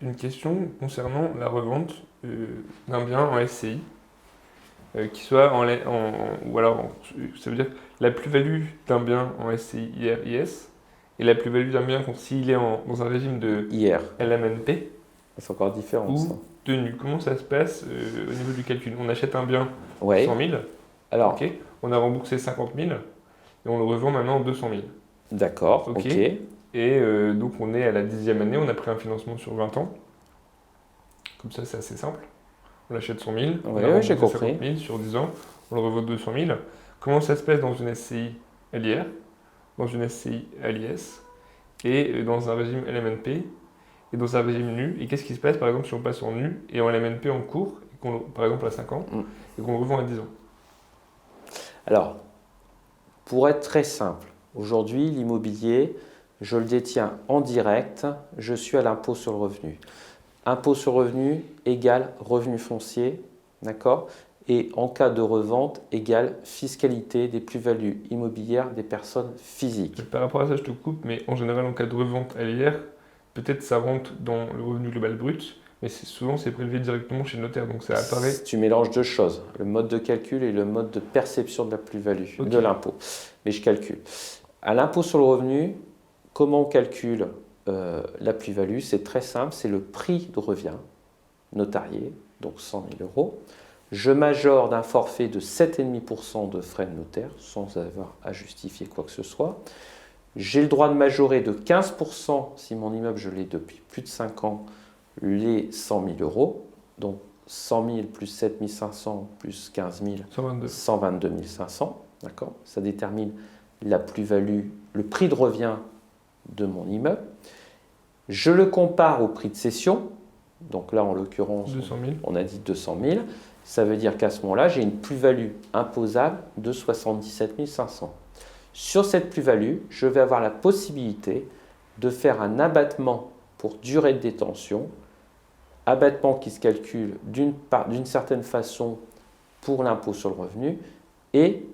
une question concernant la revente d'un bien en SCI, qui soit ou alors, ça veut dire la plus-value d'un bien en SCI IR/IS et la plus-value d'un bien s'il est dans un régime de IR. LMNP C'est encore différent ça. ou de nu. Comment ça se passe au niveau du calcul? On achète un bien Ouais. 100 000, Alors, ok, on a remboursé 50 000 et on le revend maintenant 200 000. d'accord, Ok. ok. Et donc on est à la 10e année, on a pris un financement sur 20 ans. Comme ça, c'est assez simple. On l'achète 100 000, on a Oui, j'ai remboursé compris. 50 000 sur 10 ans, on le revend 200 000. Comment ça se passe dans une SCI LIR, dans une SCI LIS et dans un régime LMNP et dans un régime nu? Et qu'est-ce qui se passe par exemple si on passe en nu et en LMNP en cours, par exemple à 5 ans, et qu'on le revend à 10 ans? Alors, pour être très simple, aujourd'hui, l'immobilier, je le détiens en direct, je suis à l'impôt sur le revenu. Impôt sur le revenu égale revenu foncier, d'accord? Et en cas de revente égale fiscalité des plus-values immobilières des personnes physiques. Par rapport à ça, je te coupe, mais en général, en cas de revente LIR, peut-être ça rentre dans le revenu global brut, mais souvent c'est prélevé directement chez le notaire, donc ça apparaît. Tu mélanges deux choses, le mode de calcul et le mode de perception de la plus-value, de l'impôt. Mais je calcule. À l'impôt sur le revenu, comment on calcule la plus-value? C'est très simple, c'est le prix de revient notarié, donc 100 000 euros. Je majore d'un forfait de 7,5% de frais de notaire, sans avoir à justifier quoi que ce soit. J'ai le droit de majorer de 15%, si mon immeuble, je l'ai depuis plus de 5 ans, les 100 000 euros. Donc 100 000 plus 7 500 plus 15 000, 122 500. D'accord? Ça détermine la plus-value, le prix de revient de mon immeuble. Je le compare au prix de cession. Donc là, en l'occurrence, on a dit 200 000. Ça veut dire qu'à ce moment-là, j'ai une plus-value imposable de 77 500. Sur cette plus-value, je vais avoir la possibilité de faire un abattement pour durée de détention, abattement qui se calcule d'une certaine façon pour l'impôt sur le revenu et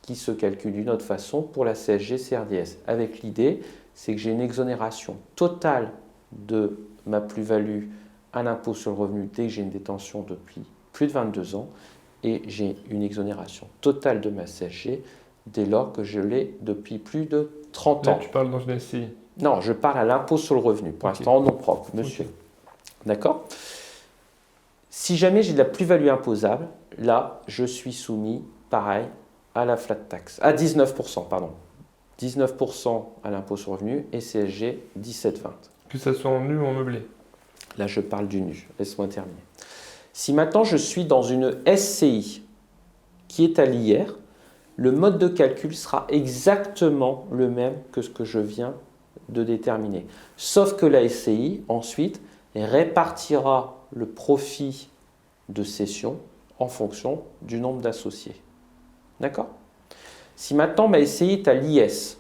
qui se calcule d'une autre façon pour la CSG-CRDS. Avec l'idée, c'est que j'ai une exonération totale de ma plus-value à l'impôt sur le revenu dès que j'ai une détention depuis plus de 22 ans et j'ai une exonération totale de ma CSG dès lors que je l'ai depuis plus de 30 ans. Là, tu parles dans une SCI? Non, je parle à l'impôt sur le revenu, pour l'instant en nom propre, monsieur. D'accord? Si jamais j'ai de la plus-value imposable, là, je suis soumis, pareil, à la flat tax, à 19%, pardon. 19% à l'impôt sur le revenu et CSG 17,20. Que ça soit en nu ou en meublé? Là, je parle du nu. Laisse-moi terminer. Si maintenant je suis dans une SCI qui est à l'IR, le mode de calcul sera exactement le même que ce que je viens de déterminer. Sauf que la SCI, ensuite, répartira le profit de cession en fonction du nombre d'associés. D'accord? Si maintenant ma SCI est à l'IS.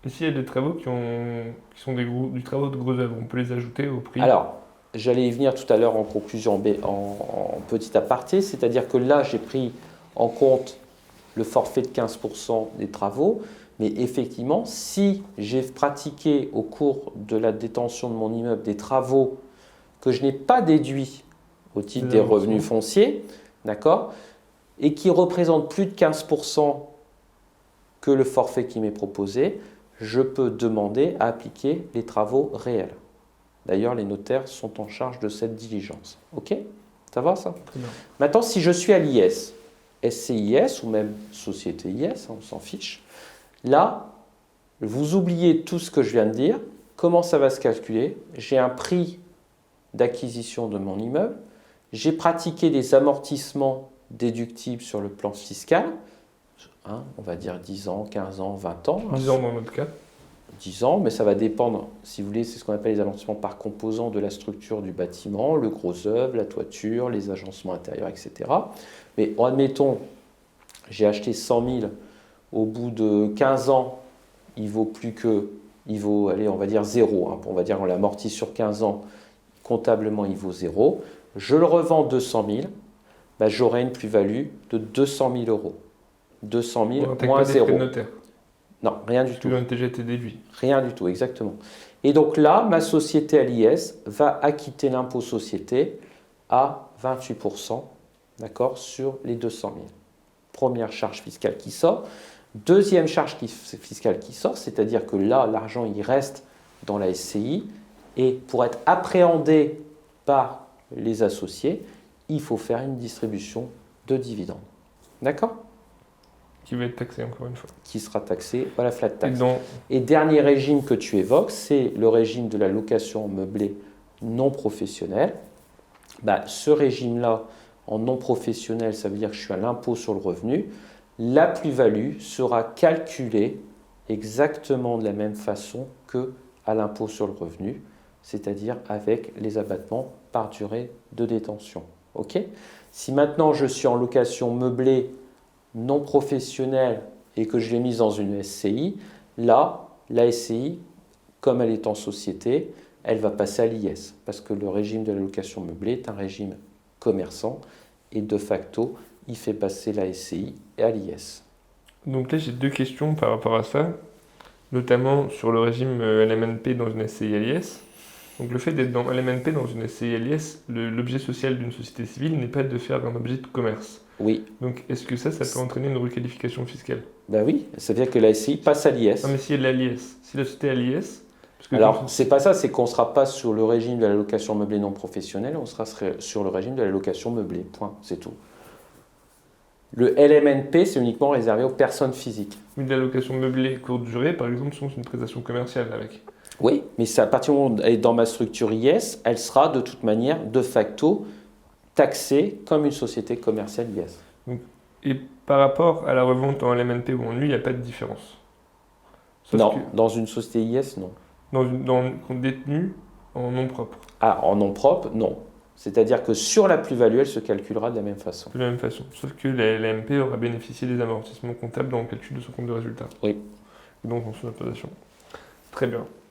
Et s'il y a des travaux qui sont du travaux de gros œuvre, on peut les ajouter au prix? Alors, j'allais y venir tout à l'heure en conclusion, en petit aparté, c'est-à-dire que là, j'ai pris en compte le forfait de 15% des travaux, mais effectivement, si j'ai pratiqué au cours de la détention de mon immeuble des travaux que je n'ai pas déduits au titre des revenus fonciers, d'accord, et qui représentent plus de 15% que le forfait qui m'est proposé, je peux demander à appliquer les travaux réels. D'ailleurs, les notaires sont en charge de cette diligence. Ok? Ça va ça? Maintenant, si je suis à l'IS, SCIS ou même Société IS, on s'en fiche, là, vous oubliez tout ce que je viens de dire. Comment ça va se calculer? J'ai un prix d'acquisition de mon immeuble, j'ai pratiqué des amortissements déductibles sur le plan fiscal, on va dire 10 ans, 15 ans, 20 ans. 10 ans dans notre cas. 10 ans, mais ça va dépendre, si vous voulez, c'est ce qu'on appelle les amortissements par composant de la structure du bâtiment, le gros œuvre, la toiture, les agencements intérieurs, etc. Mais admettons, j'ai acheté 100 000, au bout de 15 ans, il vaut, allez, on va dire 0, on va dire on l'amortit sur 15 ans, comptablement il vaut 0. Je le revends 200 000, j'aurai une plus-value de 200 000 euros. 200 000 moins 0. Notaire. Non, rien du tout. Parce que déjà été déduit. Rien du tout, exactement. Et donc là, ma société à l'IS va acquitter l'impôt société à 28%, d'accord, sur les 200 000. Première charge fiscale qui sort. Deuxième charge fiscale qui sort, c'est-à-dire que là, l'argent, il reste dans la SCI. Et pour être appréhendé par les associés, il faut faire une distribution de dividendes. D'accord? Qui va être taxé encore une fois. Qui sera taxé à la flat tax. Et dans... Et dernier régime que tu évoques, c'est le régime de la location meublée non professionnelle. Ce régime-là, en non professionnel, ça veut dire que je suis à l'impôt sur le revenu. La plus-value sera calculée exactement de la même façon que à l'impôt sur le revenu, c'est-à-dire avec les abattements par durée de détention. Ok ? Si maintenant je suis en location meublée non professionnelle et que je l'ai mise dans une SCI, là, la SCI, comme elle est en société, elle va passer à l'IS, parce que le régime de la location meublée est un régime commerçant, et de facto, il fait passer la SCI à l'IS. Donc là, j'ai deux questions par rapport à ça, notamment sur le régime LMNP dans une SCI LIS. Donc le fait d'être dans LMNP dans une SCI LIS, l'objet social d'une société civile n'est pas de faire un objet de commerce. Oui. Donc est-ce que ça peut entraîner une requalification fiscale? Ben oui, ça veut dire que la SCI passe à l'IS. Non mais si elle est à l'IS, si la société est à l'IS... Alors, c'est pas ça, c'est qu'on ne sera pas sur le régime de la location meublée non professionnelle, on sera sur le régime de la location meublée, point, c'est tout. Le LMNP, c'est uniquement réservé aux personnes physiques. Mais de la location meublée courte durée, par exemple, sont une prestation commerciale avec. Oui, mais à partir du moment où elle est dans ma structure IS, elle sera de toute manière, de facto, taxée comme une société commerciale IS. Donc, et par rapport à la revente en LMNP ou en NU, il n'y a pas de différence. Sauf non, dans une société IS, non. Détenue en nom propre. Ah, en nom propre, non. C'est-à-dire que sur la plus-value, elle se calculera de la même façon. De la même façon. Sauf que la LMP aura bénéficié des amortissements comptables dans le calcul de son compte de résultat. Oui. Donc en son imposition. Très bien.